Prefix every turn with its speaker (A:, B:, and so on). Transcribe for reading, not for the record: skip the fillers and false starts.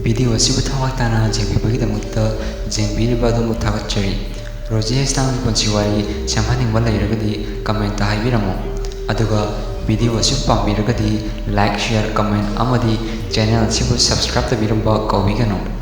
A: Video ꯑꯁꯤꯕꯨ ꯊꯋꯥꯏ ꯇꯥꯅ ꯌꯦꯡꯕꯤꯕꯒꯤꯗꯃꯛꯇ ꯌꯦꯡꯕꯤꯔꯤꯕ ꯑꯗꯣꯝꯕꯨ ꯊꯥꯒꯠꯆꯔꯤ꯫ ꯔꯣꯖꯤ ꯍꯦꯁꯇꯥꯝꯒꯤ ꯄꯨꯟꯁꯤ ꯋꯥꯔꯤ ꯁꯦꯝꯍꯟꯅꯤꯡꯕ ꯂꯩꯔꯒꯗꯤ ꯀꯃꯦꯟꯇ ꯍꯥꯏꯕꯤꯔꯝꯃꯨ꯫ ꯑꯗꯨꯒ ꯚꯤꯗꯤꯑꯣ ꯑꯁꯤ ꯄꯥꯝꯕꯤꯔꯒꯗꯤ ꯂꯥꯏꯛ, ꯁꯦꯌꯔ, ꯀꯃꯦꯟ ꯑꯃꯗꯤ ꯆꯦꯅꯦꯜ ꯑꯁꯤꯕꯨ ꯁꯕꯁꯀ꯭ꯔꯥꯏꯕ ꯇꯧꯕꯤꯔꯝꯕ ꯀꯥꯎꯕꯤꯒꯅꯨ꯫